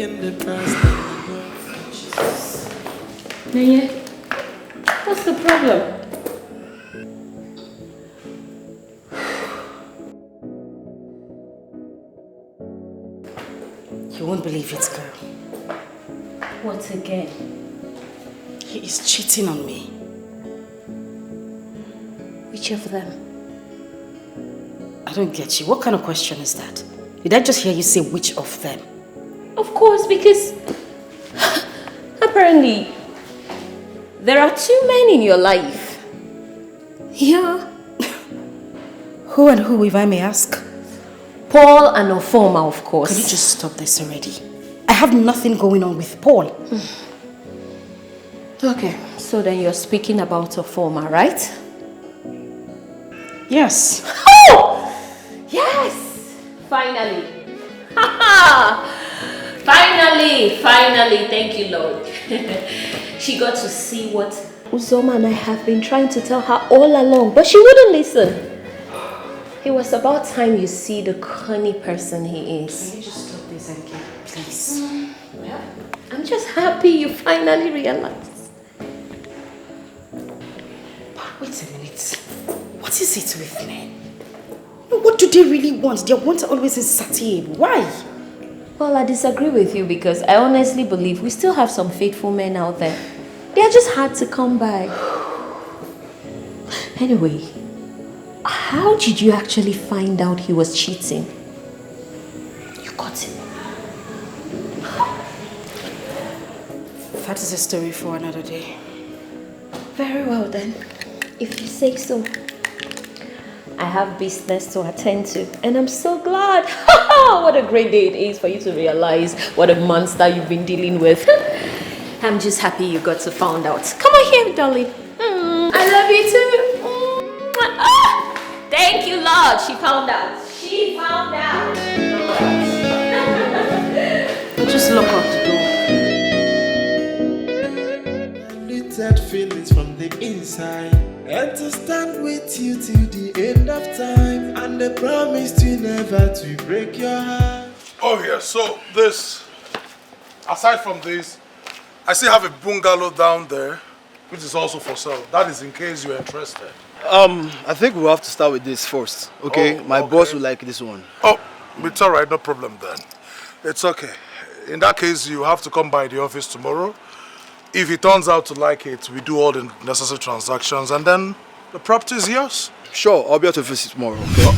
second the past. Naya, what's the problem? You won't believe it, girl. What again? He is cheating on me. Which of them? I don't get you. What kind of question is that? Did I just hear you say which of them? Of course, because apparently there are two men in your life. Yeah. Who and who, if I may ask? Paul and Ofoma, of course. Could you just stop this already? I have nothing going on with Paul. Okay, so then you're speaking about Ofoma, right? Yes. Oh! Yes! Finally. Finally, thank you, Lord. She got to see what Uzoma and I have been trying to tell her all along, but she wouldn't listen. It was about time you see the cunning person he is. Can you just stop this, Enki, please? Well, I'm just happy you finally realized. But wait a minute. What is it with men? What do they really want? Their wants are always insatiable. Why? Well, I disagree with you because I honestly believe we still have some faithful men out there. They are just hard to come by. Anyway, how did you actually find out he was cheating? You got him. That is a story for another day. Very well then, if you say so. I have business to attend to, and I'm so glad. What a great day it is for you to realize what a monster you've been dealing with. I'm just happy you got to find out. Come on here, darling. I love you too. Ah, thank you, Lord. She found out. She found out. Just lock up the door. Limited feelings from the inside, and to stand with you till the end of time, and the promise to never to break your heart. Oh yeah, so this, aside from this, I still have a bungalow down there, which is also for sale. That is in case you're interested. I think we'll have to start with this first, okay? Oh, My okay. boss will like this one. Oh, it's all right, no problem then. It's okay. In that case, you have to come by the office tomorrow. If he turns out to like it, we do all the necessary transactions, and then the property is yours. Sure, I'll be at the office tomorrow, okay?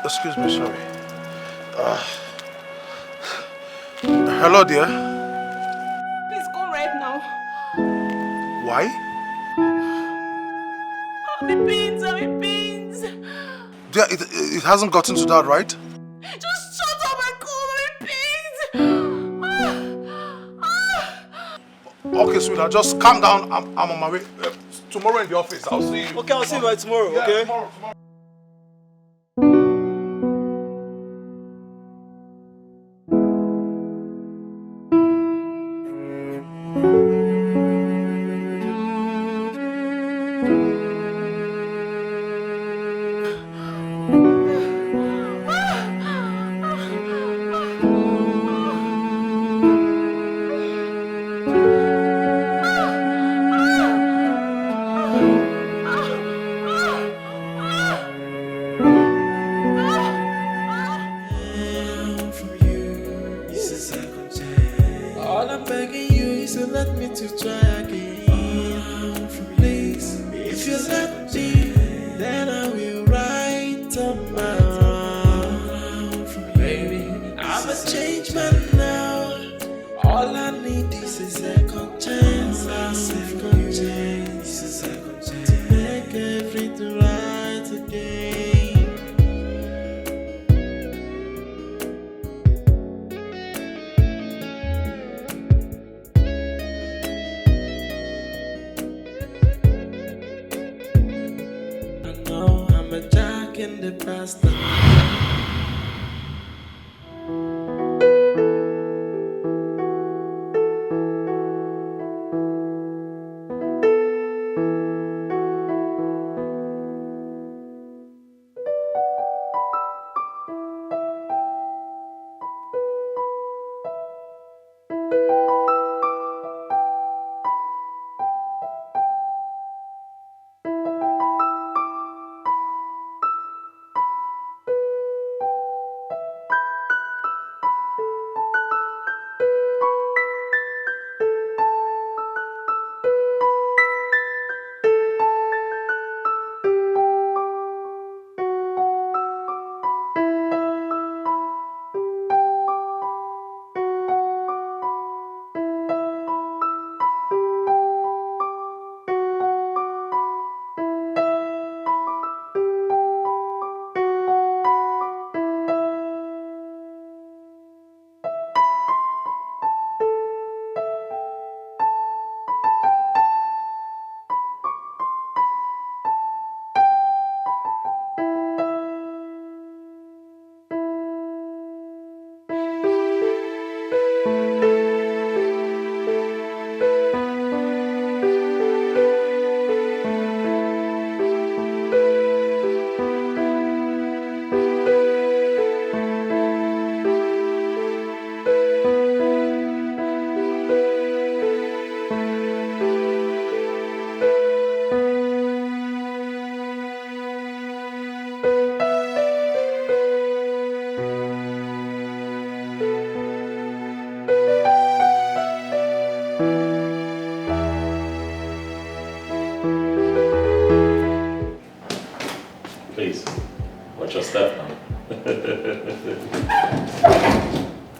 Excuse me, sorry. Hello, dear. Please come right now. Why? I'm in pains. Dear, it hasn't gotten to that, right? Just shut up and call me, please. Okay, sweetheart, just calm down. I'm on my way. Tomorrow in the office, I'll see you. Okay, I'll see you by tomorrow, Yeah, okay? tomorrow. to let me to try again. Please, if you let me, then I will write up my wrong. Baby, I'm a changed man now. All I need is a second chance. A second chance. A second chance to make everything right again. I know I'm a jack in the past. Please, watch your step now.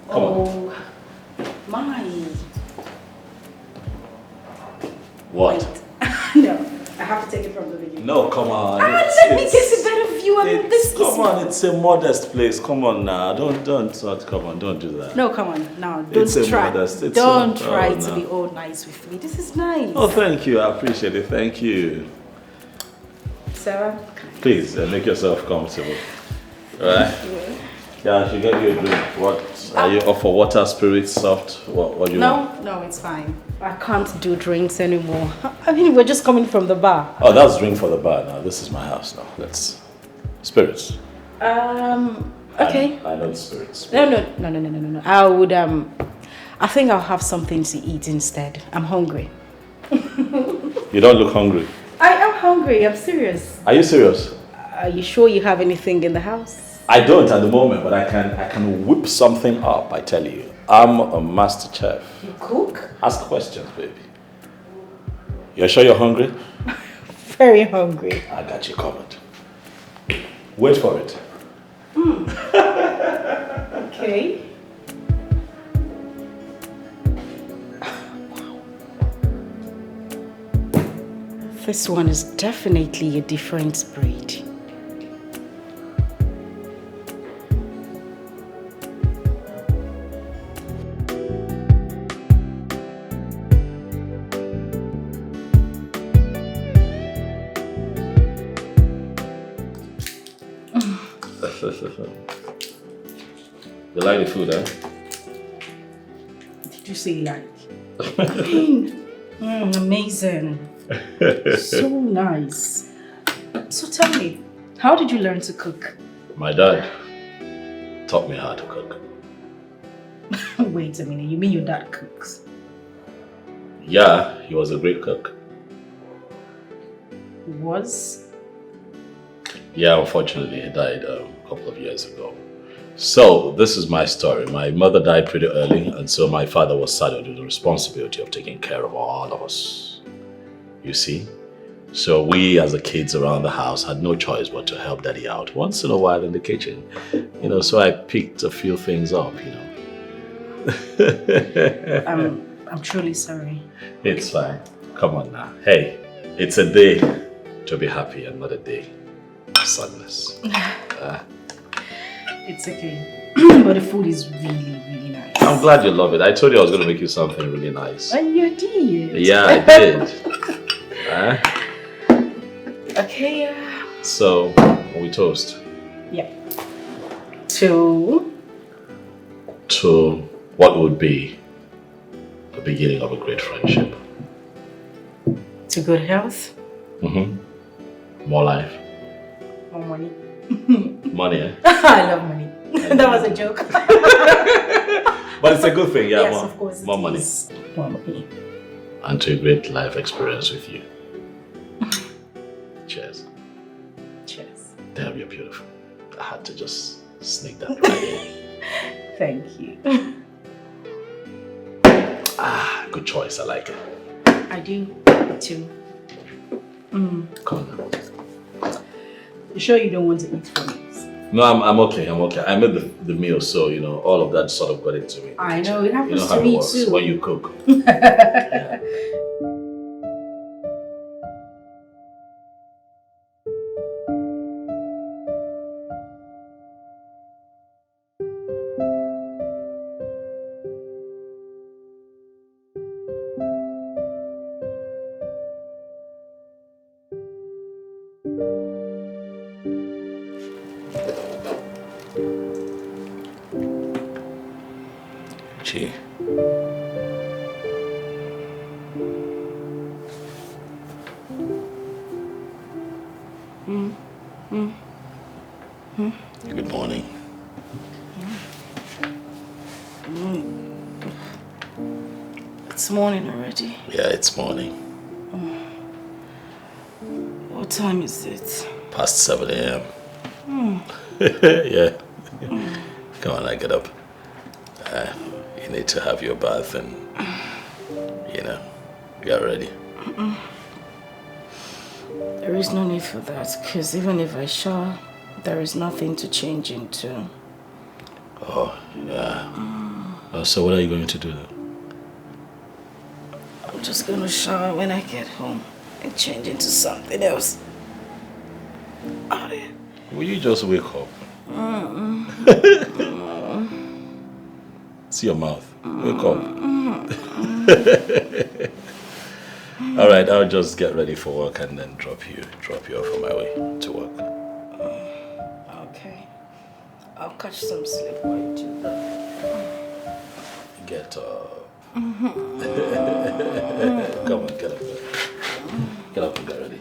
Come on. My. What? No, I have to take it from the beginning. No, come on. Let me get a better view. I mean, this Come on, it's a modest place. Come on now. Don't, come on, don't do that. No, come on. Now, It's a don't try. modest- it's Don't a- try oh, to no. be all nice with me. This is nice. Oh, thank you. I appreciate it. Thank you. Sarah? Please, make yourself comfortable. Alright? Yeah, I should get you a drink. What? Are you off for water, spirit, soft? What do you want? No, it's fine. I can't do drinks anymore. I mean, we're just coming from the bar. Oh, that's drink for the bar now. This is my house now. Let's... Spirits. Okay. I know the spirits. No. I would, I think I'll have something to eat instead. I'm hungry. You don't look hungry. I am hungry. I'm serious. Are you serious? Are you sure you have anything in the house? I don't at the moment, but I can whip something up, I tell you. I'm a master chef. You cook? Ask questions, baby. You're sure you're hungry? Very hungry. I got you covered. Wait for it. Okay. This one is definitely a different breed. You like the food, eh? Did you say like? Amazing. So nice. So tell me, how did you learn to cook? My dad taught me how to cook. Wait a minute, you mean your dad cooks? Yeah, he was a great cook. Was? Yeah, unfortunately, he died a couple of years ago. So, this is my story. My mother died pretty early, and so my father was saddled with the responsibility of taking care of all of us. You see? So we, as the kids around the house, had no choice but to help Daddy out once in a while in the kitchen. So I picked a few things up, I'm truly sorry. It's fine. Come on now. Hey, it's a day to be happy and not a day of sadness. It's okay. But the food is really, really nice. I'm glad you love it. I told you I was going to make you something really nice. And you did. Yeah, I did. Okay. So, we toast. Yeah. To what would be the beginning of a great friendship. To good health. More life. More money. Money, eh? I love money. That was a joke. But it's a good thing, yeah. Yes, of course. More money. More money. And to a great life experience with you. Cheers. Cheers. Damn, you're beautiful. I had to just sneak that right in. Thank you. Good choice. I like it. I do too. Come on now. You sure you don't want to eat for me? No, I'm okay. I'm okay. I made the meal, so all of that sort of got into me. I know it happens how to it me works too. when you cook. Yeah. Gee. Good morning. It's morning already. Yeah, it's morning. What time is it? Past 7 a.m. Yeah. Come on, I get up. You need to have your bath and, get ready. There is no need for that, because even if I shower, there is nothing to change into. Oh, yeah. So what are you going to do? I'm just going to shower when I get home and change into something else. Will you just wake up? See your mouth. Wake up. All right, I'll just get ready for work and then drop you off on my way to work. Okay. I'll catch some sleep while you do that. Get up. Come on, get up. Get up and get ready.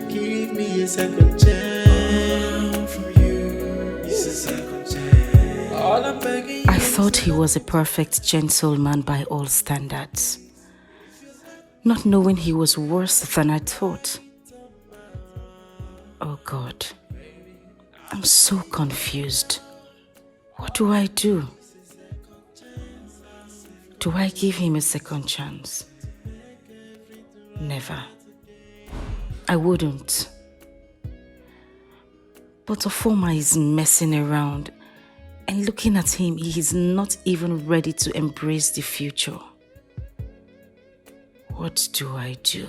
Give me a second chance from you. It's a second chance. All I'm begging. I thought he was a perfect gentleman by all standards, not knowing he was worse than I thought. Oh God, I'm so confused. What do I do? Do I give him a second chance? Never. I wouldn't. But Ofoma is messing around, and looking at him, he is not even ready to embrace the future. What do I do?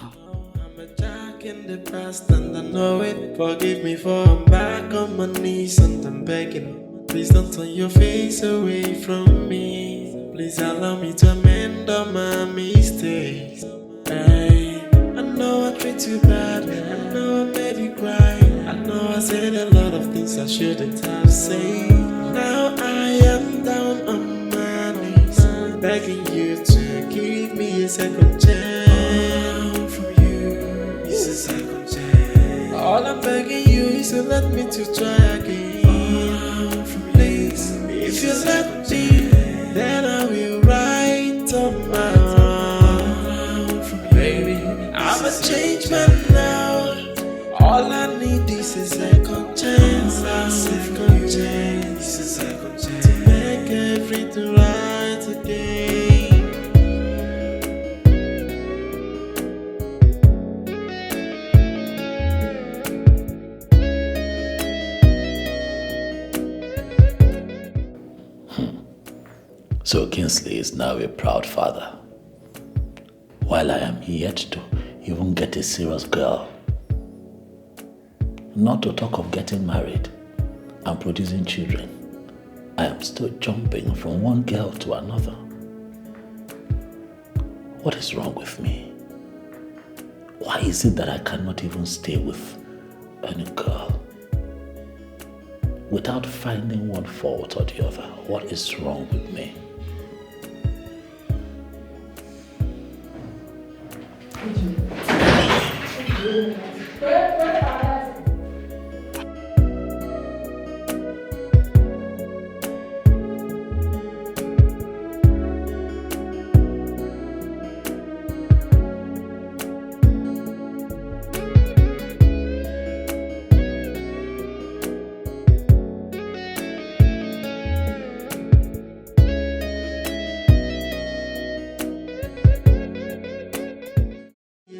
I'm a jack in the past and I know it. Forgive me for I'm back on my knees and I'm begging. Please don't turn your face away from me. Please allow me to amend all my mistakes. Hey, I know I treat you bad, I know I made you cry, I know I said a lot of things I shouldn't have said. Now I am down on my knees, begging you to give me a second chance. From you is a second chance. All I'm begging you is to let me to try again. Please, if you let me, then I will write up my own. Baby, I'm a changed man now. All I need is a second chance. A second chance. A second chance to make everything right again. So Kingsley is now a proud father, while I am yet to even get a serious girl. Not to talk of getting married and producing children. I am still jumping from one girl to another. What is wrong with me? Why is it that I cannot even stay with any girl without finding one fault or the other? What is wrong with me?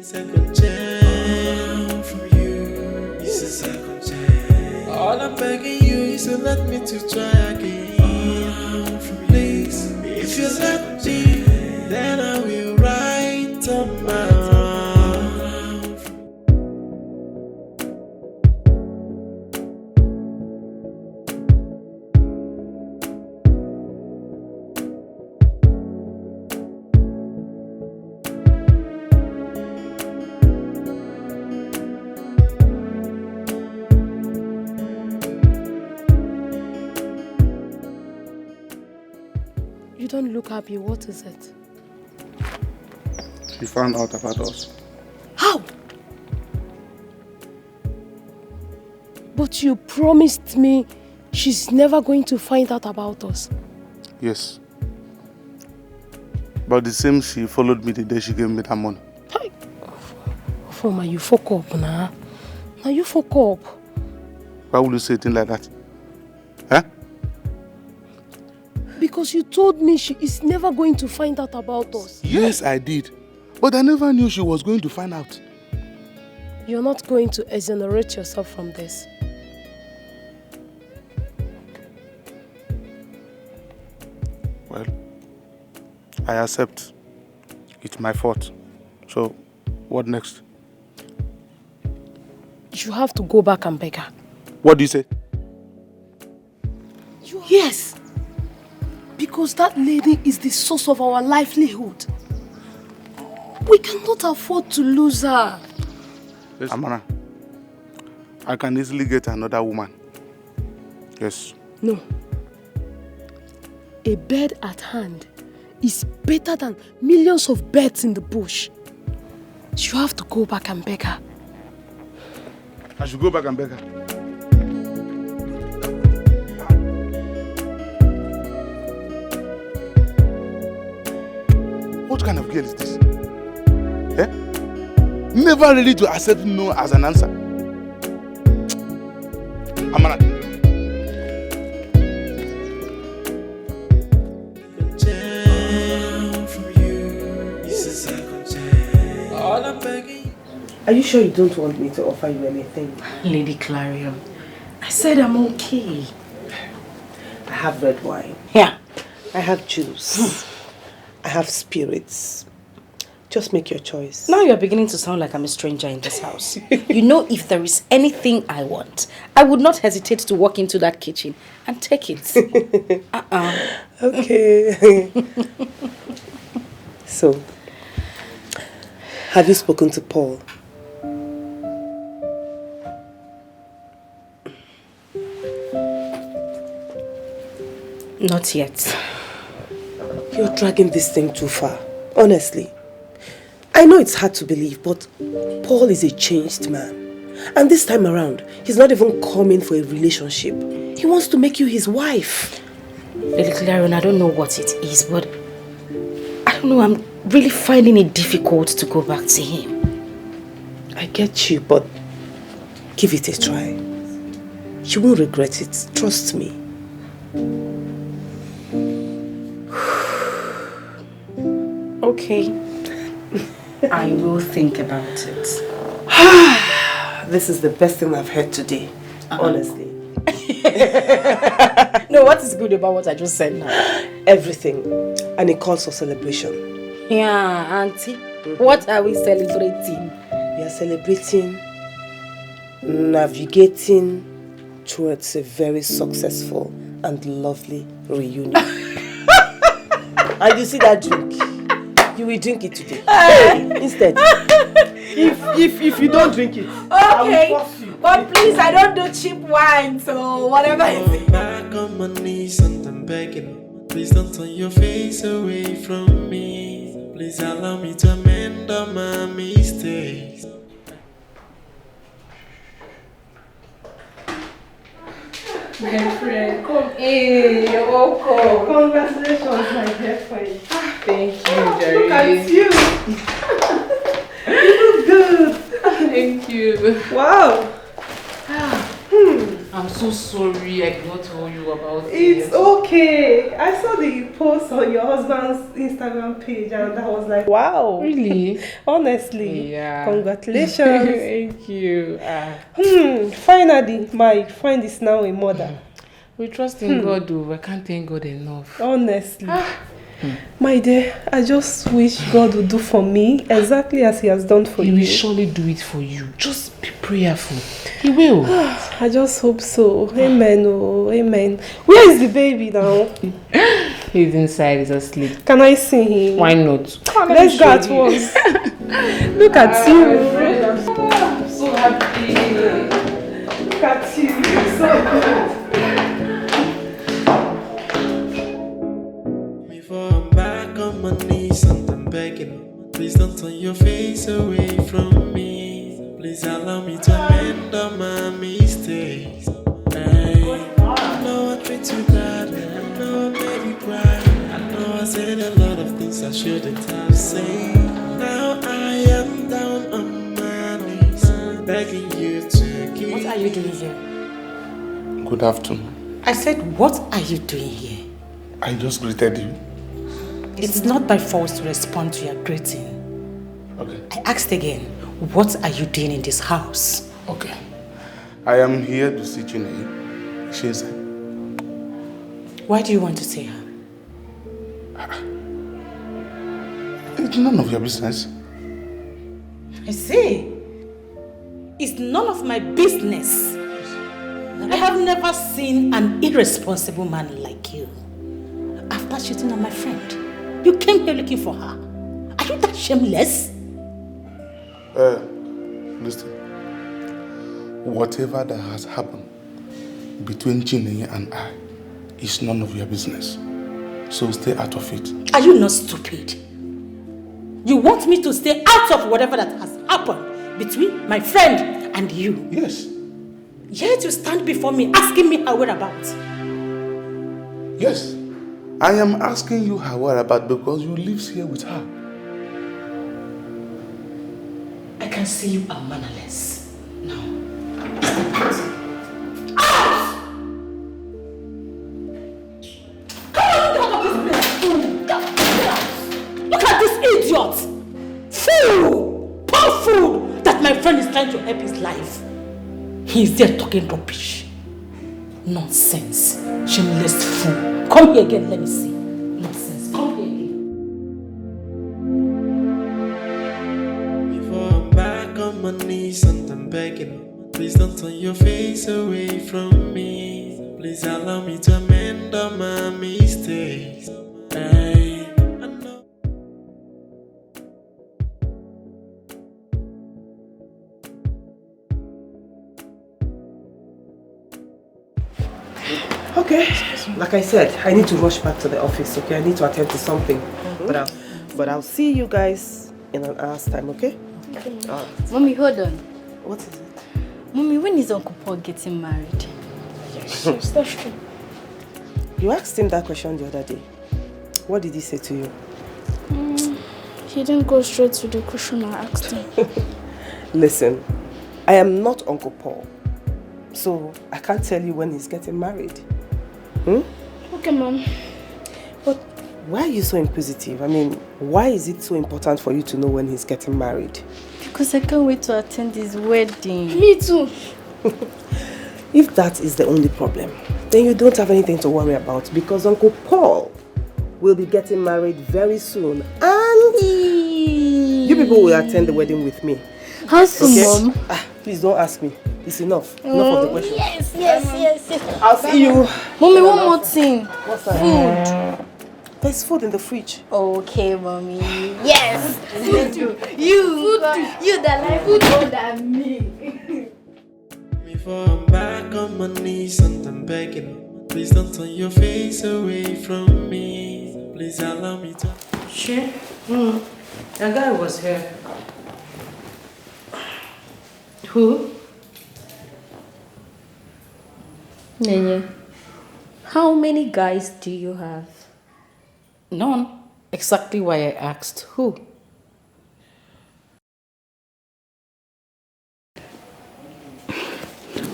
Second chance from you is a second chance. All I'm begging you is to let me to try again. Please, if you let me, then I will write up my own. You don't look happy. What is it? She found out about us. How? But you promised me she's never going to find out about us. Yes. But the same she followed me the day she gave me that money. Hey. Foma, you fuck up now. Now you fuck up. Why would you say things like that? Huh? Because you told me she is never going to find out about us. Yes, I did. But I never knew she was going to find out. You're not going to exonerate yourself from this. Well, I accept. It's my fault. So, what next? You have to go back and beg her. What do you say? Yes! Because that lady is the source of our livelihood. We cannot afford to lose her. Yes. Amara, I can easily get another woman. Yes. No. A bed at hand is better than millions of beds in the bush. You have to go back and beg her. I should go back and beg her. What kind of girl is this? Eh? Never ready to accept no as an answer. Amara. Are you sure you don't want me to offer you anything? Lady Clarion, I said I'm okay. I have red wine. Yeah. I have juice. I have spirits. Just make your choice. Now you're beginning to sound like I'm a stranger in this house. You know, if there is anything I want, I would not hesitate to walk into that kitchen and take it. Okay. So, Have you spoken to Paul? Not yet. You're dragging this thing too far, honestly. I know it's hard to believe, but Paul is a changed man. And this time around, he's not even coming for a relationship. He wants to make you his wife. Lady Clarion, I don't know what it is, but I don't know, I'm really finding it difficult to go back to him. I get you, but give it a try. You won't regret it, trust me. Okay. I will think about it. This is the best thing I've heard today, honestly. No, what is good about what I just said now? Everything. And it calls for celebration. Yeah, Auntie. What are we celebrating? We are celebrating, navigating towards a very successful and lovely reunion. And you see that drink? You will drink it today. Instead. If you don't drink it, I will force you. But please, I don't do cheap wine, so whatever it is. Back on my knees and I'm begging. Please don't turn your face away from me. Please allow me to amend all my mistakes. My friend, come in. You're welcome. Congratulations, my dear friend. Thank you, Jerry. Look at you. You look good. Thank you. Wow. I'm so sorry I did not tell you about It's it. okay. I saw the post on your husband's Instagram page and I was like, wow. Really? Honestly. Yeah. Congratulations. Thank you. Finally, my friend is now a mother. We trust in God, though. I can't thank God enough. Honestly. My dear, I just wish God would do for me exactly as He has done for you. He will surely do it for you. Just be prayerful. He will. I just hope so. Amen. Oh, amen. Where is the baby now? He's inside. He's asleep. Can I see him? Why not? Let's go at once. Look at you. I'm so happy. Look at you. You're so good. Before I'm back on my knees and I'm begging. Please don't turn your face away from me. Please allow me to amend all my mistakes. Hey, I know I treat you bad. I know I made you cry. I know I said a lot of things I shouldn't have said. Now I am down on my knees, begging you to give. What are you doing here? Good afternoon. I said, what are you doing here? I just greeted you. It's not by force to respond to your greeting. Okay. I asked again, what are you doing in this house? Okay. I am here to see Chineye. She is. Why do you want to see her? It's none of your business. I say, it's none of my business. I have never seen an irresponsible man like you. After shooting at my friend, you came here looking for her. Are you that shameless? Listen. Whatever that has happened between Chineye and I is none of your business. So stay out of it. Are you not stupid? You want me to stay out of whatever that has happened between my friend and you? Yes. Yet you stand before me asking me her whereabouts. Yes. I am asking you her whereabouts because you live here with her. I can see you are mannerless. Now, look at this idiot! Fool! Poor fool! That my friend is trying to help his life. He is there talking rubbish. Nonsense. Shameless fool. Come here again, let me see. Nonsense. Come here again. Before I'm back on my knees and I'm begging. Please don't turn your face away from me. Please allow me to amend all my mistakes. Hey, I know. like I said, I need to rush back to the office, okay? I need to attend to something. But I'll see you guys in an hour's time, okay? Mommy, hold on. What is it? Mommy, when is Uncle Paul getting married? Yes, that's true. You asked him that question the other day. What did he say to you? He didn't go straight to the question I asked him. Listen, I am not Uncle Paul, so I can't tell you when he's getting married. Okay, Mom. But why are you so inquisitive? I mean, why is it so important for you to know when he's getting married? Because I can't wait to attend his wedding. Me too. If that is the only problem, then you don't have anything to worry about because Uncle Paul will be getting married very soon and you people will attend the wedding with me. How soon, Mom? Please don't ask me. It's enough. Enough of the question. Yes. I'll see you. Mommy, one more thing. What's that? Food. There's food in the fridge. Okay, Mommy. Yes. You that like food more than me. Before I'm back on my knees and I'm begging, please don't turn your face away from me. Please allow me to. Sure. A guy was here. Who? Nene, how many guys do you have? None. Exactly why I asked. Who?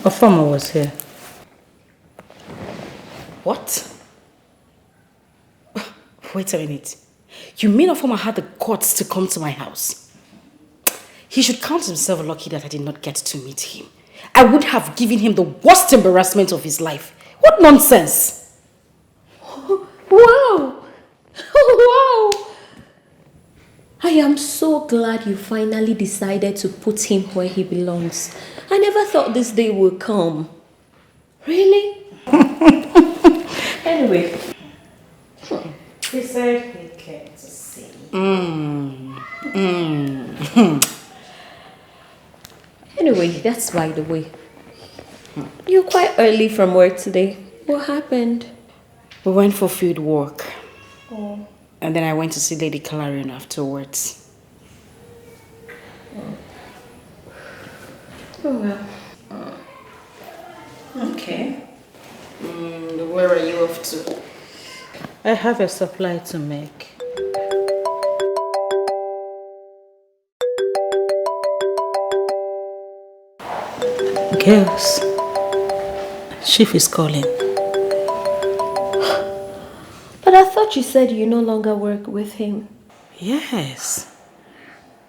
A farmer was here. What? Wait a minute. You mean a farmer had the guts to come to my house? He should count himself lucky that I did not get to meet him. I would have given him the worst embarrassment of his life. What nonsense! Wow! Wow! I am so glad you finally decided to put him where he belongs. I never thought this day would come. Really? Anyway. He said he came to see. Anyway, that's by the way. You're quite early from work today. What happened? We went for field work. Oh. And then I went to see Lady Clarion afterwards. Oh well. Okay. Where are you off to? I have a supply to make. Girls, Chief is calling. But I thought you said you no longer work with him. Yes.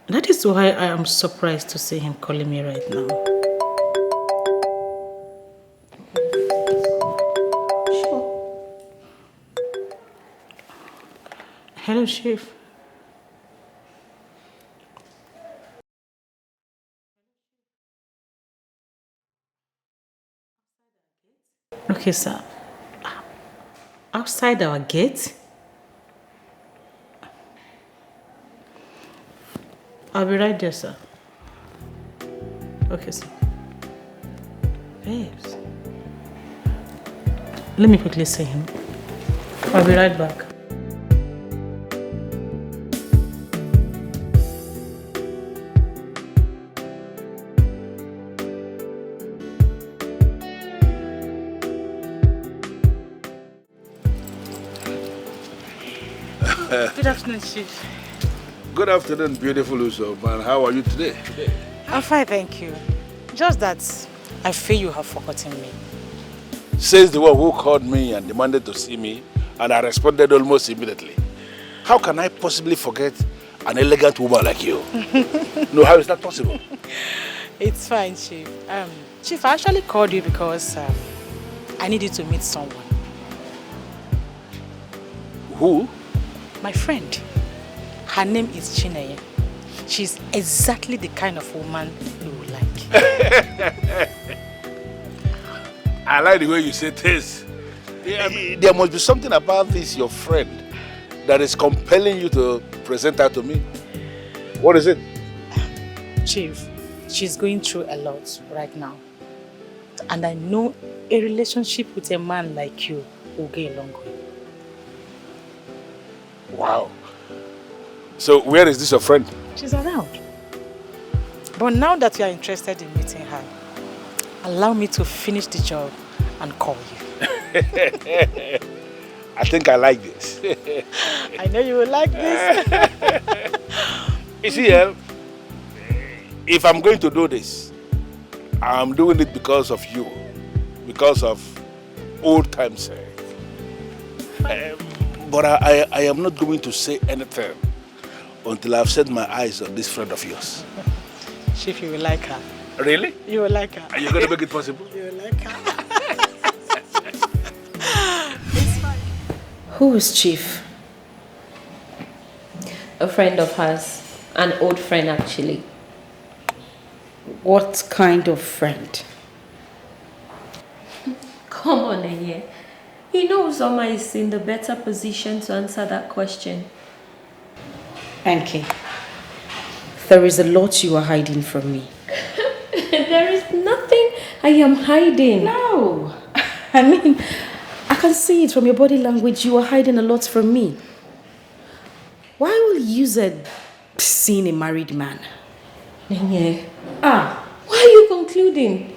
That is why I am surprised to see him calling me right now. Sure. Hello, Chief. Okay, sir. Outside our gate? I'll be right there, sir. Okay, sir. Babes. Let me quickly see him. I'll be right back. Good afternoon, Chief. Good afternoon, beautiful Uso, man. How are you today? I'm fine, thank you. Just that I feel you have forgotten me. Says the one who called me and demanded to see me, and I responded almost immediately. How can I possibly forget an elegant woman like you? No, how is that possible? It's fine, Chief. Chief, I actually called you because I need you to meet someone. Who? My friend. Her name is Chineye. She's exactly the kind of woman you would like. I like the way you say this. There must be something about this, your friend, that is compelling you to present her to me. What is it? Chief, she's going through a lot right now. And I know a relationship with a man like you will go a long way. Wow. So where is this your friend? She's around. But now that you are interested in meeting her, allow me to finish the job and call you. I think I like this. I know you will like this. You see, if I'm going to do this, I'm doing it because of you, because of old times. But I am not going to say anything until I've set my eyes on this friend of yours. Chief, you will like her. Really? You will like her. Are you going to make it possible? You will like her. Who is Chief? A friend of hers. An old friend, actually. What kind of friend? Come on, Enye. He knows Oma is in the better position to answer that question. Enke, there is a lot you are hiding from me. There is nothing I am hiding. No. I mean, I can see it from your body language. You are hiding a lot from me. Why will you said seeing a married man? Enye. Why are you concluding?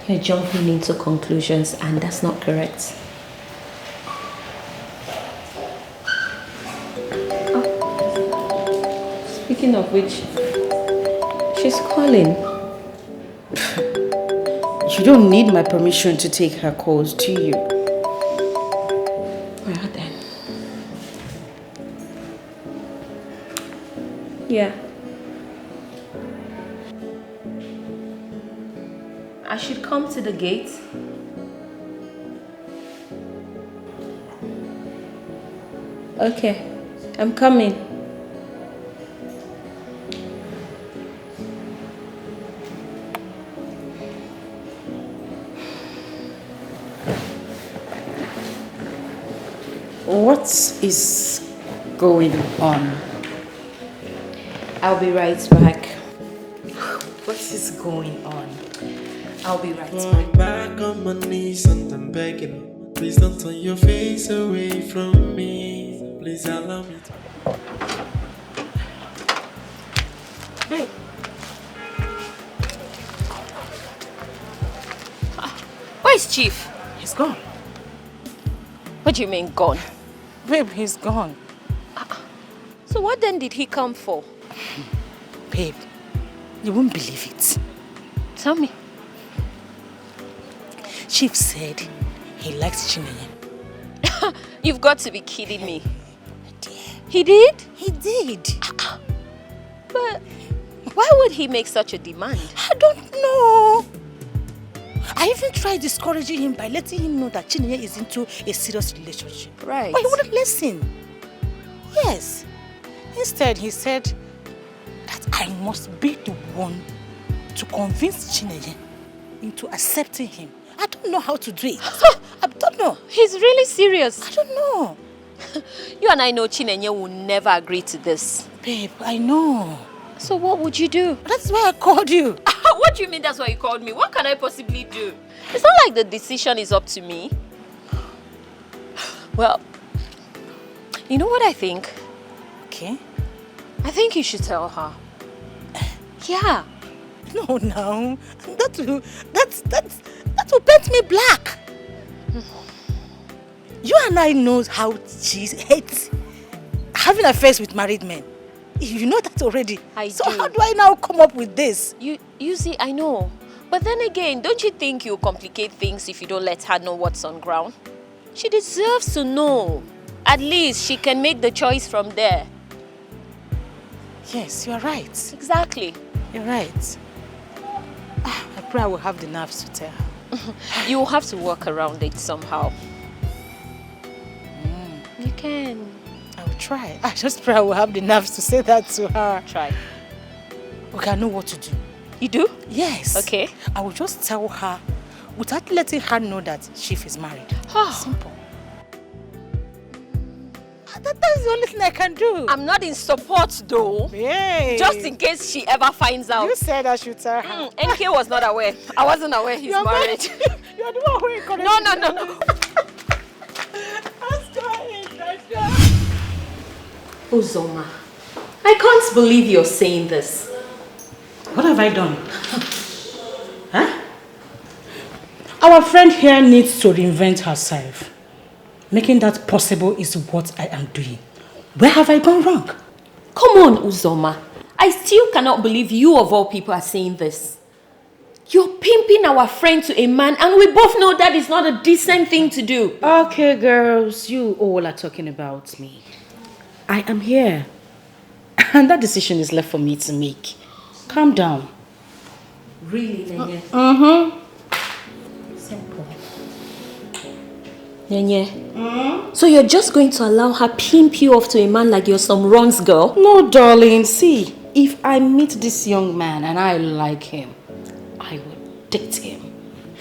You're jumping into conclusions and that's not correct. Speaking of which, she's calling. You don't need my permission to take her calls, do you? Well then. Yeah. I should come to the gate. Okay, I'm coming. What is going on? I'll be right back. What is going on? I'll be right back. I'm back on my knees and I'm begging. Please don't turn your face away from me. Please allow me to. Hey. Where's Chief? He's gone. What do you mean gone? Babe, he's gone. So what then did he come for? Babe, you won't believe it. Tell me. Chief said he likes Chinenye. You've got to be kidding me. He did? He did. But why would he make such a demand? I don't know. I even tried discouraging him by letting him know that Chinenye is into a serious relationship. Right. But he wouldn't listen. Yes. Instead, he said that I must be the one to convince Chinenye into accepting him. I don't know how to do it. I don't know. He's really serious. I don't know. You and I know Chinenye will never agree to this. Babe, I know. So what would you do? That's why I called you. What do you mean that's why you called me? What can I possibly do? It's not like the decision is up to me. Well, you know what I think? Okay. I think you should tell her. Yeah. No, that will paint me black. You and I know how she hates having affairs with married men. You know that already. So how do I now come up with this? You see, I know. But then again, don't you think you'll complicate things if you don't let her know what's on ground? She deserves to know. At least she can make the choice from there. Yes, you're right. Exactly. You're right. I pray I will have the nerves to tell her. You'll have to work around it somehow. You can. I will try. I just pray I will have the nerves to say that to her. Try. Okay, I know what to do. You do? Yes. Okay. I will just tell her without letting her know that Chief is married. Simple. That's the only thing I can do. I'm not in support though. Hey. Just in case she ever finds out. You said I should tell her. NK was not aware. I wasn't aware he's married. You're the one who encouraged me. No. Uzoma, I can't believe you're saying this. What have I done? Huh? Our friend here needs to reinvent herself. Making that possible is what I am doing. Where have I gone wrong? Come on, Uzoma. I still cannot believe you of all people are saying this. You're pimping our friend to a man and we both know that is not a decent thing to do. Okay, girls, you all are talking about me. I am here. And that decision is left for me to make. Calm down. Really, Nenye? Simple. Nenye? So you're just going to allow her pimp you off to a man like you're some runs girl? No, darling. See, if I meet this young man and I like him, I will date him.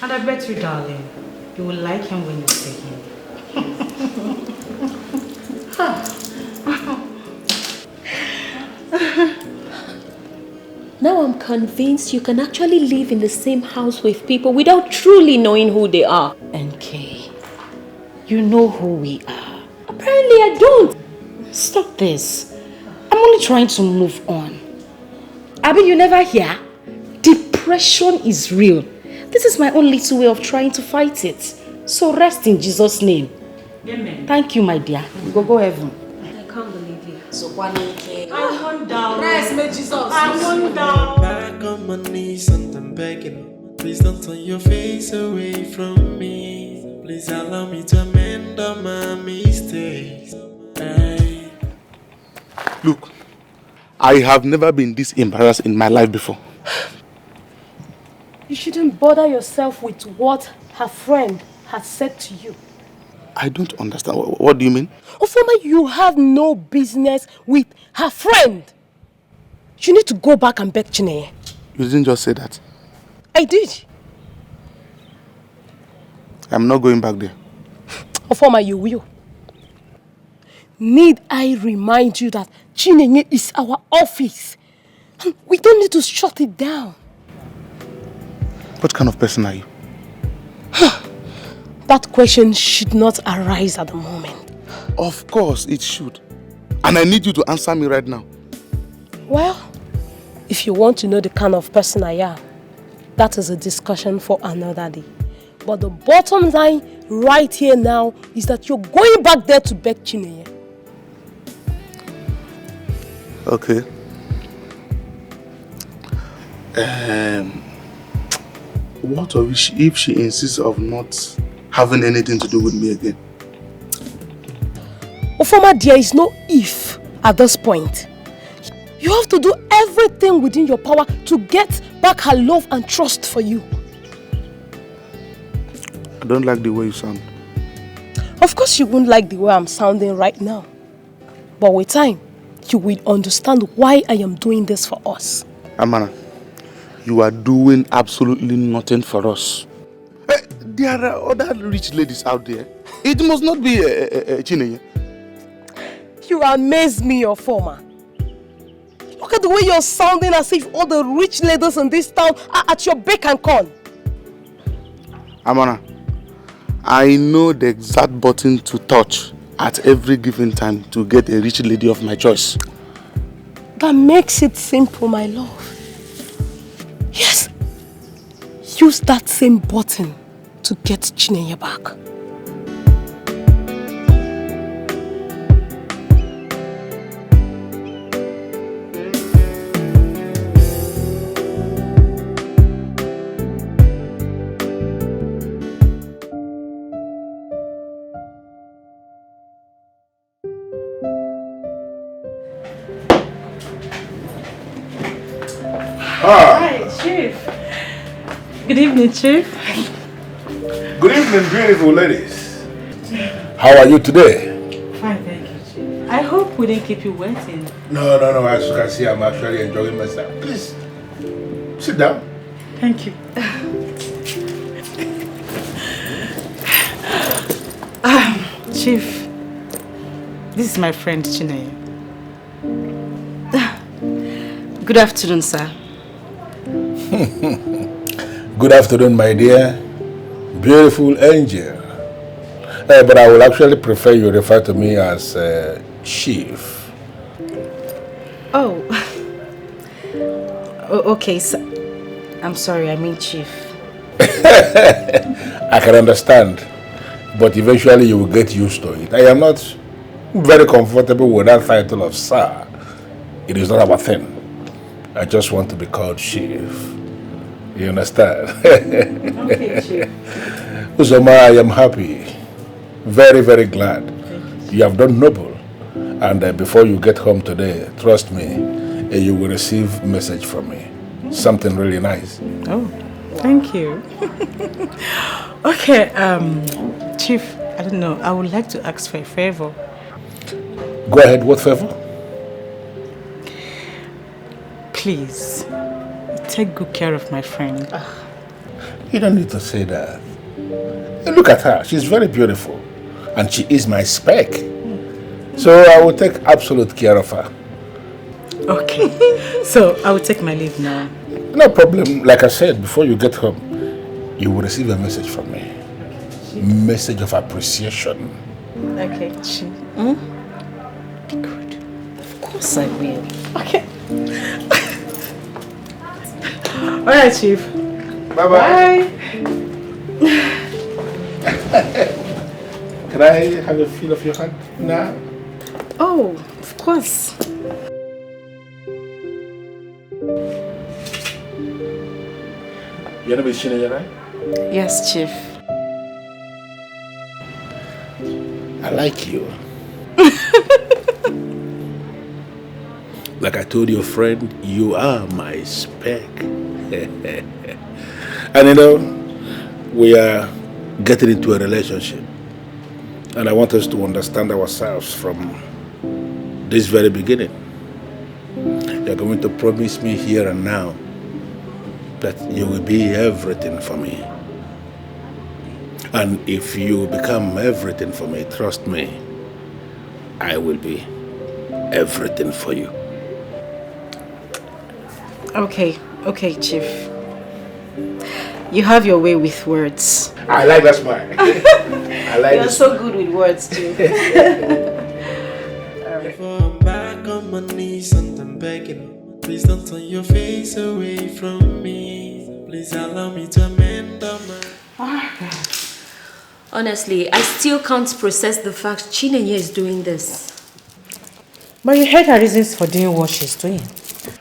And I bet you, darling, you will like him when you see him. Now I'm convinced you can actually live in the same house with people without truly knowing who they are. NK, you know who we are. Apparently I don't. Stop this. I'm only trying to move on. I mean, you never hear? Depression is real. This is my own little way of trying to fight it. So rest in Jesus' name. Amen. Thank you, my dear. Go heaven. I can't believe you. So one I want down. Rest, may Jesus. I want down. Back on my knees and I'm begging. Please don't turn your face away from me. Please allow me to amend all my mistakes. Hey. Look, I have never been this embarrassed in my life before. You shouldn't bother yourself with what her friend has said to you. I don't understand. What do you mean? Ofoma, you have no business with her friend. You need to go back and beg Chineye. You didn't just say that. I did. I'm not going back there. Ofoma, you will. Need I remind you that Chineye is our office? And we don't need to shut it down. What kind of person are you? That question should not arise at the moment. Of course it should. And I need you to answer me right now. Well, if you want to know the kind of person I am, that is a discussion for another day. But the bottom line right here now is that you're going back there to beg Chineye. Okay. What if she insists of not having anything to do with me again? Ofoma, there is no if at this point. You have to do everything within your power to get back her love and trust for you. I don't like the way you sound. Of course you won't like the way I'm sounding right now. But with time, you will understand why I am doing this for us. Amana, you are doing absolutely nothing for us. There are other rich ladies out there. It must not be Chineye. You amaze me, your former. Look at the way you're sounding as if all the rich ladies in this town are at your beck and call. Amana, I know the exact button to touch at every given time to get a rich lady of my choice. That makes it simple, my love. Yes. Use that same button to get Chineye back. Hi, Chief. Good evening, Chief. Good evening, beautiful ladies. How are you today? Fine, thank you, Chief. I hope we didn't keep you waiting. No. As you can see, I'm actually enjoying myself. Please, sit down. Thank you. Chief, this is my friend Chineye. Good afternoon, sir. Good afternoon, my dear. Beautiful angel. But I will actually prefer you refer to me as Chief. Oh. Okay, so I'm sorry, I mean Chief. I can understand, but eventually you will get used to it. I am not very comfortable with that title of sir. It is not our thing. I just want to be called Chief. You understand? Okay, Chief. Uzoma, I am happy. Very, very glad. You have done noble. And before you get home today, trust me, you will receive a message from me. Something really nice. Oh, thank you. Okay, Chief, I don't know. I would like to ask for a favor. Go ahead, what favor? Please, take good care of my friend. You don't need to say that. Hey, look at her. She's very beautiful. And she is my spec. So I will take absolute care of her. Okay, so I will take my leave now. No problem. Like I said, before you get home, you will receive a message from me. Message of appreciation. Okay, Chief. Good. Of course I will. Okay. All right, Chief. Bye-bye. Can I have a feel of your hand now? Oh, of course. You're not Shina, right? Yes, Chief. I like you. Like I told your friend, you are my spec. And you know, we are getting into a relationship. And I want us to understand ourselves from this very beginning. You're going to promise me here and now that you will be everything for me. And if you become everything for me, trust me, I will be everything for you. Okay, Chief. You have your way with words. I like that smile. I like You're so good with words too. Before I'm back on my knees and I'm begging, please don't turn your face away from me. Please allow me to amend my... Honestly, I still can't process the fact Chinenye is doing this. But you heard her reasons for doing what she's doing.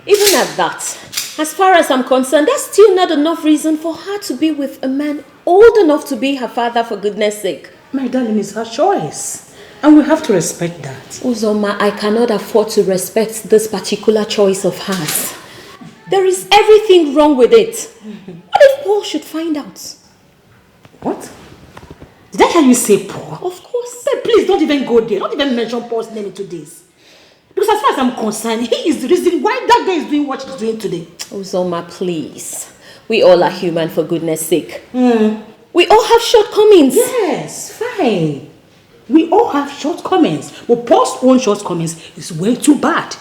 Even at that, as far as I'm concerned, that's still not enough reason for her to be with a man old enough to be her father, for goodness sake. My darling, it's her choice. And we have to respect that. Uzoma, I cannot afford to respect this particular choice of hers. There is everything wrong with it. What if Paul should find out? What? Did I hear you say Paul? Of course. Say, please don't even go there. Don't even mention Paul's name into this. Because as far as I'm concerned, he is the reason why that guy is doing what he's doing today. Uzoma, please. We all are human, for goodness sake. We all have shortcomings. Yes, fine. We all have shortcomings. But Paul's own shortcomings is way too bad.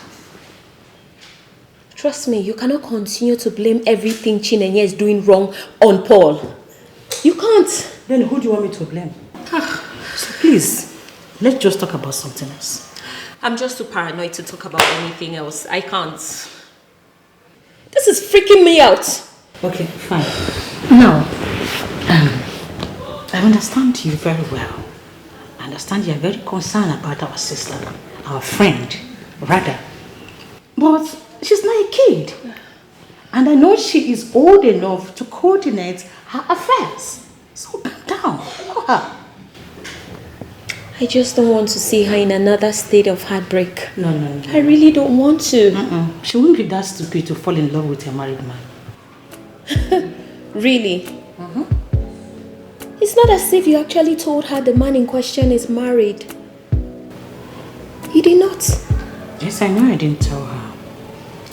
Trust me, you cannot continue to blame everything Chinenye is doing wrong on Paul. You can't. Then who do you want me to blame? So please, let's just talk about something else. I'm just too paranoid to talk about anything else. I can't. This is freaking me out. Okay, fine. Now, I understand you very well. I understand you are very concerned about our sister, our friend, rather. But she's not a kid. And I know she is old enough to coordinate her affairs. So calm down. Allow her. I just don't want to see her in another state of heartbreak. No. I really don't want to. She wouldn't be that stupid to fall in love with a married man. Really? It's not as if you actually told her the man in question is married. You did not? Yes, I know I didn't tell her.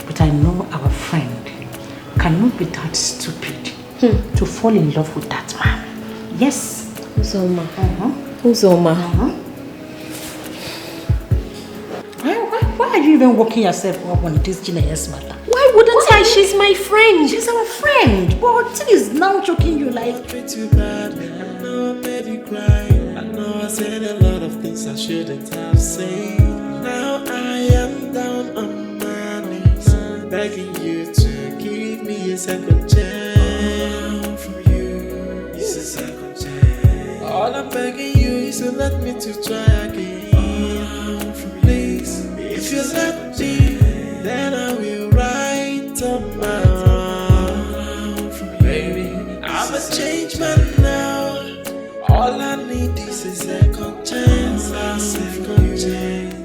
But I know our friend cannot be that stupid to fall in love with that man. Yes. Uzoma. Uzoma. Why are you even working yourself up on this Chinenye's matter? Why wouldn't I? She's my friend. She's our friend. But it is now choking you like... Too bad. I know I made you cry. I know I said a lot of things I shouldn't have said. Now I am down on my begging you to give me a second chance. From you, it's a second chance. All I'm begging you is to let me to try again. Please, if you let me, then I will write up my own. Baby, I'm a changed man now. All I need is a second chance. A second chance.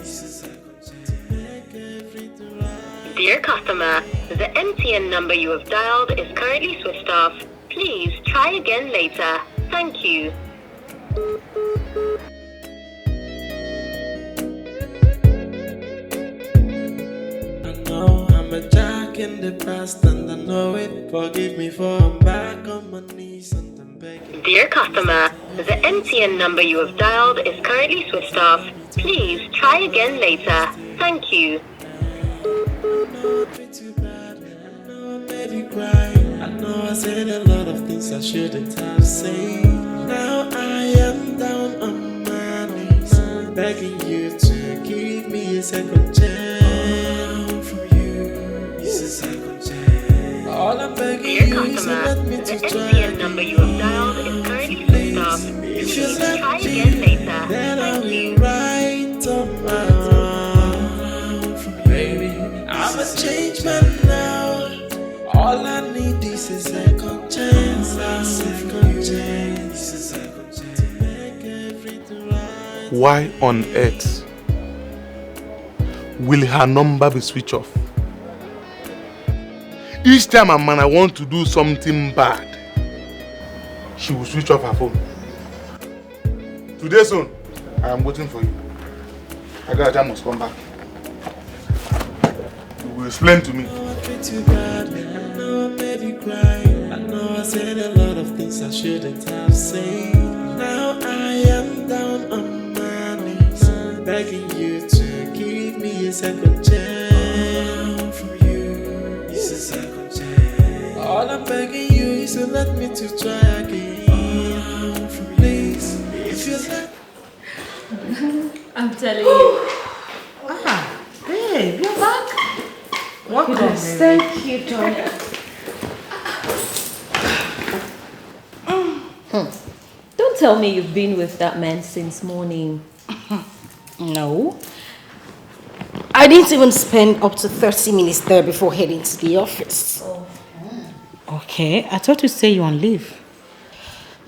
Dear customer, the MTN number you have dialed is currently switched off. Please try again later. Thank you. I know I'm a jack in the past and I know it. Forgive me for I'm back on my knees and I'm begging. Dear customer, the MTN number you have dialed is currently switched off. Please try again later. Thank you. I know I said a lot of things I shouldn't have said. Now I am down on my knees, begging you to give me a second chance. From you, it's a second chance. All I'm begging you is to let me to try again. The MTN number you have dialed is currently switched off. Please try again later. Then I will write up my own. Baby, I'm a changed man now. All I need is a second chance, a second chance, a second chance to make everything right. Why on earth will her number be switched off? Each time I want to do something bad, she will switch off her phone. Today soon, I am waiting for you. Agaja must come back. You will explain to me. Too bad. I know I made you cry. I know I said a lot of things I shouldn't have said. Now I am down on my knees, begging you to give me a second chance. From you, it's a second chance. All I'm begging you is to let me to try again. Please, if you let. I'm telling you. Babe, you're back? Welcome, Thank you, darling. Don't tell me you've been with that man since morning. No. I didn't even spend up to 30 minutes there before heading to the office. Oh. Okay, I thought you say you're on leave.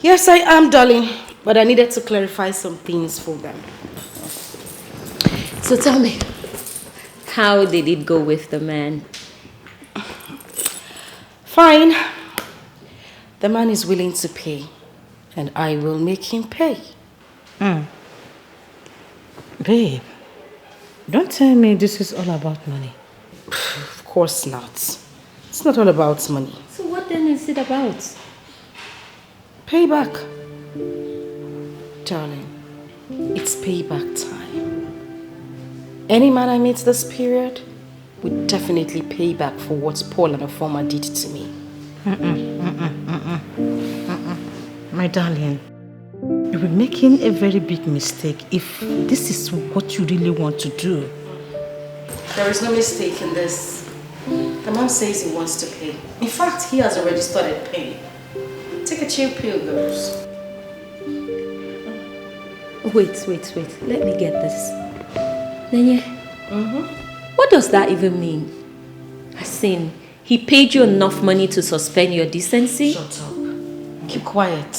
Yes, I am, darling. But I needed to clarify some things for them. So tell me, how did it go with the man? Fine. The man is willing to pay, and I will make him pay. Babe, don't tell me this is all about money. Of course not. It's not all about money. So what then is it about? Payback. Darling, it's payback time. Any man I meet this period would definitely pay back for what Paul and her former did to me. My darling, you're making a very big mistake if this is what you really want to do. There is no mistake in this. The man says he wants to pay. In fact, he has already started paying. Take a chill pill, girls. Wait. Let me get this. Nenye, what does that even mean? As in, he paid you enough money to suspend your decency? Shut up. Keep quiet.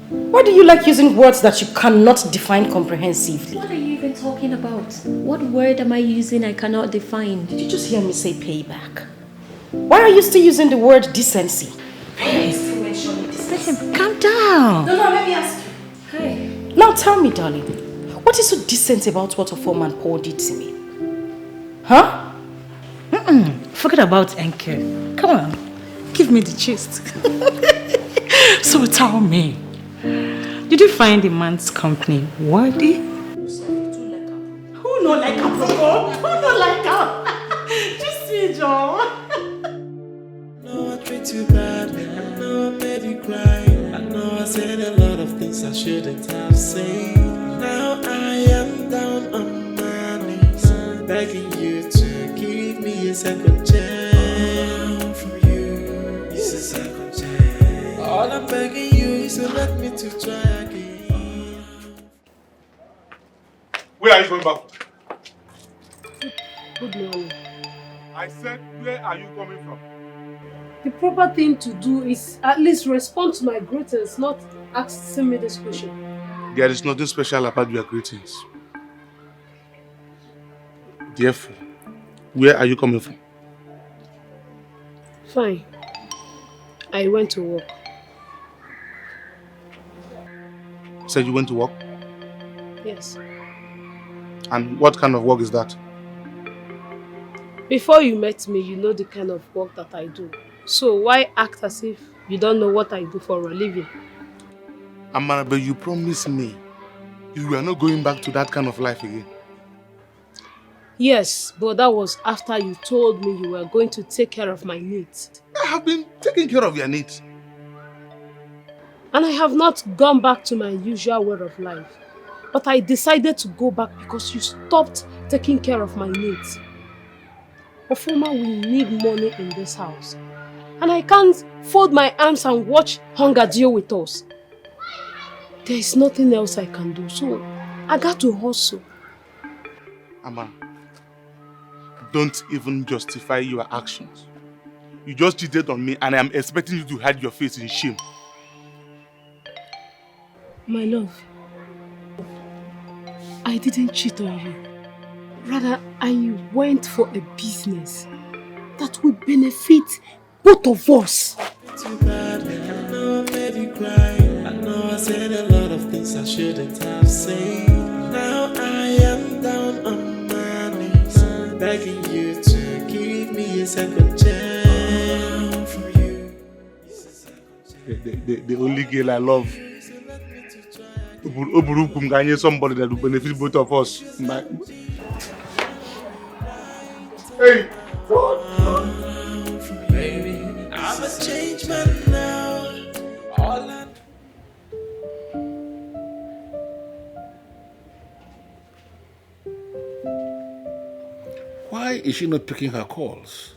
Why do you like using words that you cannot define comprehensively? What are you even talking about? What word am I using I cannot define? Did you just hear me say payback? Why are you still using the word decency? Listen, calm down. No, let me ask you. Hi. Now tell me, darling, what is so decent about what a foreman Paul did to me? Huh? Forget about Enke. Come on, give me the gist. So tell me, did you find the man's company worthy? Who no like her, Proco? Who no like her? Just see, John. No, I treat you bad. I know I made you cry. I know I said a lot of things I shouldn't have said. Now I am down on my knees, begging you to give me a a second chance from you. It's a second chance. All I'm begging you is to let me to try again. Where are you going back? Good morning. I said, where are you coming from? The proper thing to do is at least respond to my greetings, not asking me this question. There is nothing special about your greetings. Therefore, where are you coming from? Fine. I went to work. Said you went to work? Yes. And what kind of work is that? Before you met me, you know the kind of work that I do. So why act as if you don't know what I do for a living? Amara, but you promised me you are not going back to that kind of life again. Yes, but that was after you told me you were going to take care of my needs. I have been taking care of your needs. And I have not gone back to my usual way of life. But I decided to go back because you stopped taking care of my needs. Ofuma, we need money in this house. And I can't fold my arms and watch hunger deal with us. There is nothing else I can do, so I got to hustle. Amara, don't even justify your actions. You just cheated on me and I am expecting you to hide your face in shame. My love, I didn't cheat on you. Rather, I went for a business that would benefit both of us. Too bad, I know I made you cry. I know I said a lot of things I shouldn't have said. Now I am down on my knees, begging you to give me a second chance from you. The only girl I love. Somebody that will benefit both of us. Hey! Baby, I'm a changed man now. All I Why is she not picking her calls?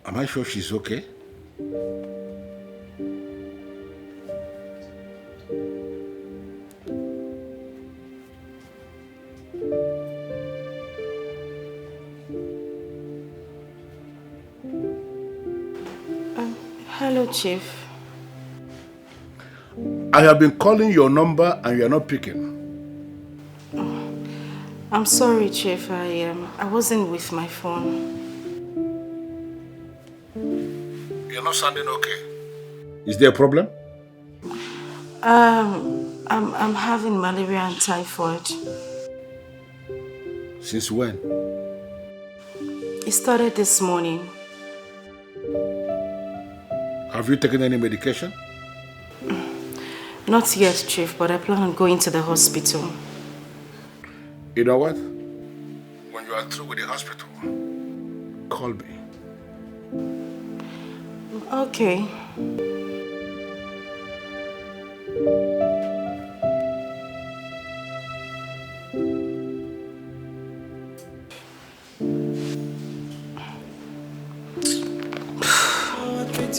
Am I sure she's okay? Hello, Chief. I have been calling your number and you are not picking. I'm sorry, Chief. I wasn't with my phone. You're not sounding okay. Is there a problem? I'm having malaria and typhoid. Since when? It started this morning. Have you taken any medication? Not yet, Chief, but I plan on going to the hospital. You know what? When you are through with the hospital, call me. Okay.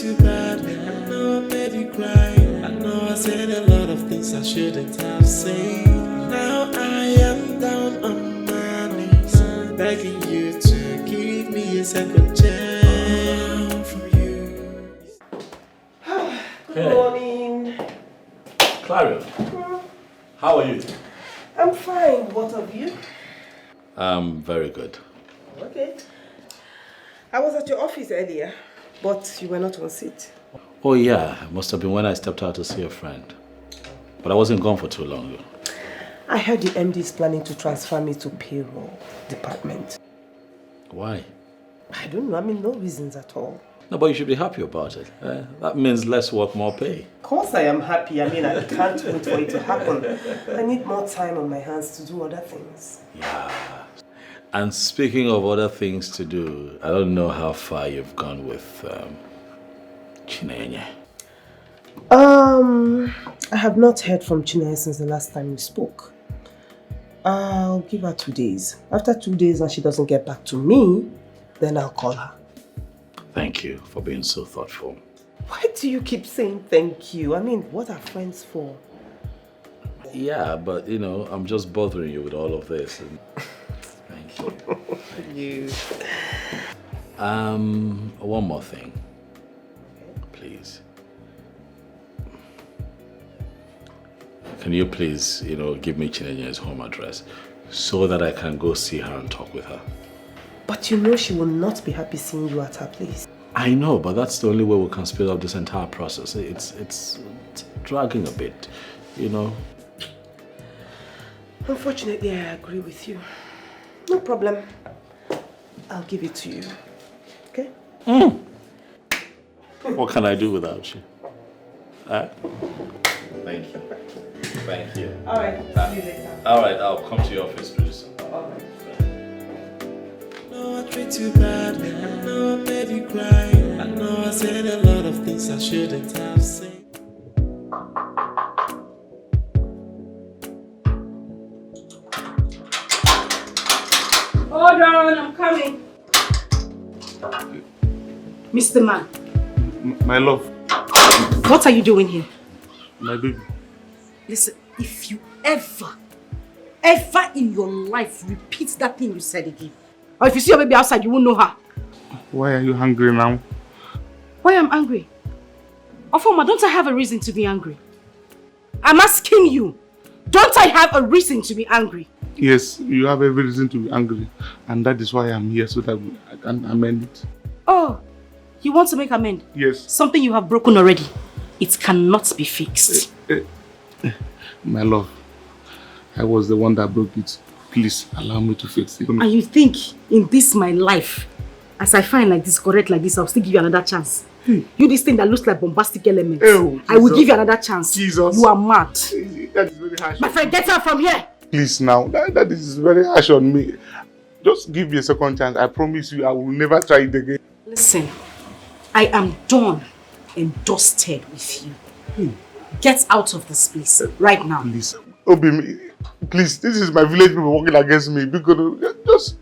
too bad. I know I made you cry. I know I said a lot of things I shouldn't have said. Now I am down on my knees, begging you to give me a second chance from you. Good morning. Clario, how are you? I'm fine. What of you? I'm very good. Okay. I was at your office earlier, but you were not on seat. Oh yeah, it must have been when I stepped out to see a friend. But I wasn't gone for too long. I heard the MD is planning to transfer me to payroll department. Why? I don't know. I mean, no reasons at all. No, but you should be happy about it. That means less work, more pay. Of course I am happy. I mean, I can't wait for it to happen. I need more time on my hands to do other things. Yeah. And speaking of other things to do, I don't know how far you've gone with Chinenye. I have not heard from Chinenye since the last time we spoke. I'll give her 2 days. After 2 days and she doesn't get back to me, then I'll call her. Thank you for being so thoughtful. Why do you keep saying thank you? I mean, what are friends for? Yeah, but you know, I'm just bothering you with all of this. And thank you. One more thing. Please. Can you please, give me Chinenye's home address so that I can go see her and talk with her? But you know she will not be happy seeing you at her place. I know, but that's the only way we can speed up this entire process. It's dragging a bit, Unfortunately, I agree with you. No problem. I'll give it to you. Okay? What can I do without you? Thank you. Thank you. All right. See you later. All right, I'll come to your office pretty soon. All right. I treat you bad, I know I made you cry. I know I said a lot of things I shouldn't have said. Hold on, I'm coming. Mr. Man. My love. What are you doing here? My baby. Listen, if you ever in your life repeat that thing you said again, or if you see your baby outside, you won't know her. Why are you hungry now? Why I'm angry? Ofoma, don't I have a reason to be angry? I'm asking you, don't I have a reason to be angry? Yes, you have every reason to be angry. And that is why I'm here, so that I can amend it. Oh, you want to make amend? Yes. Something you have broken already. It cannot be fixed. My love, I was the one that broke it. Please allow me to fix it. And you think in this my life, as I find like this, correct like this, I'll still give you another chance. You this thing that looks like bombastic elements. Oh, I will give you another chance. Jesus. You are mad. That is very harsh. My friend, get out from here. Please now, that is very harsh on me. Just give me a second chance. I promise you I will never try it again. Listen, I am done and dusted with you. Get out of this place right now. Please, Obi, please, this is my village people working against me. Because just...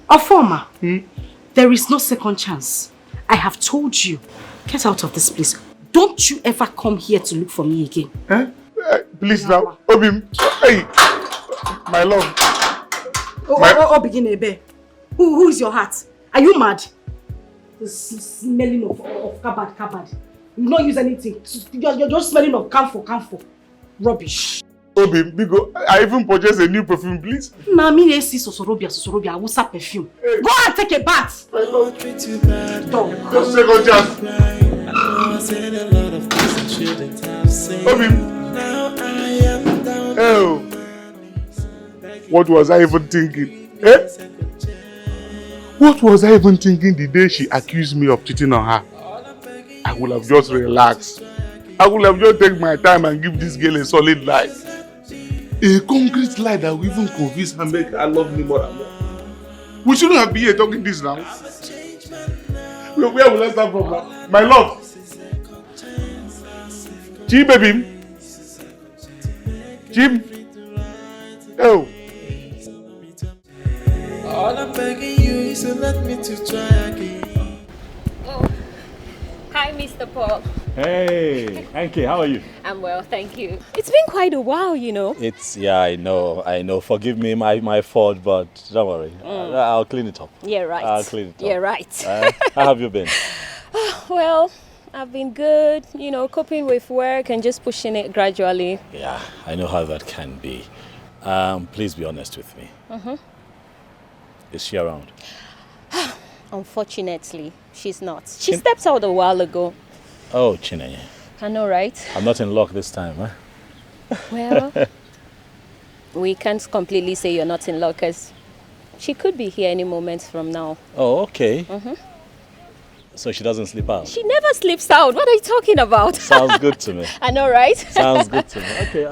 Ofoma, there is no second chance. I have told you, get out of this place. Don't you ever come here to look for me again. Please now, Obi, hey, my love. Begin Ebe. Who is your heart? Are you mad? The smelling of cupboard. You don't use anything. You're just smelling of camphor. Rubbish. Obi, Bigo, I even purchased a new perfume, please. Nah, me ain't see Sosorobia, I will sell perfume. Hey. Go and take a bath. My love, Treat you bad. Just second chance. I know I said a lot of things I shouldn't have said. Obi. Now I am down. Oh. What was I even thinking? What was I even thinking the day she accused me of cheating on her? I would have just relaxed. I would have just taken my time and give this girl a solid lie. A concrete lie that will even convince her make her love me more and more. We shouldn't have been here talking this now. Where will I start from now? My love. Jim, baby. Jim. Oh. All I'm begging you is to let me to try again. Oh, hi, Mr. Paul. Hey, Anki, how are you? I'm well, thank you. It's been quite a while, Yeah, I know. Forgive me, my fault, but don't worry. I'll clean it up. Yeah, right. I'll clean it up. Yeah, right. How have you been? Well, I've been good, coping with work and just pushing it gradually. Yeah, I know how that can be. Please be honest with me. Is she around? Unfortunately, she's not. She stepped out a while ago. Oh, Chinenye. I know, right? I'm not in luck this time, huh? Well, we can't completely say you're not in luck because she could be here any moment from now. Oh, okay. So she doesn't sleep out? She never sleeps out. What are you talking about? Sounds good to me. I know, right? Sounds good to me. Okay,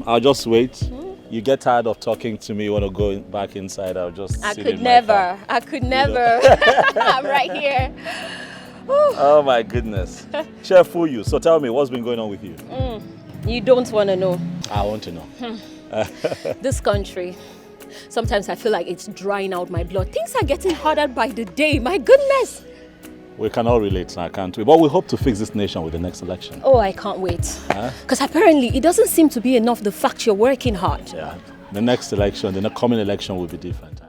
I'll just wait. You get tired of talking to me, you want to go back inside, I'll just I could never. I'm right here. Oh my goodness. Cheerful you. So tell me, what's been going on with you? You don't want to know. I want to know. This country, sometimes I feel like it's drying out my blood. Things are getting harder by the day. My goodness. We can all relate now, can't we? But we hope to fix this nation with the next election. Oh, I can't wait. Because apparently it doesn't seem to be enough the fact you're working hard. Yeah. The next election, the coming election will be different.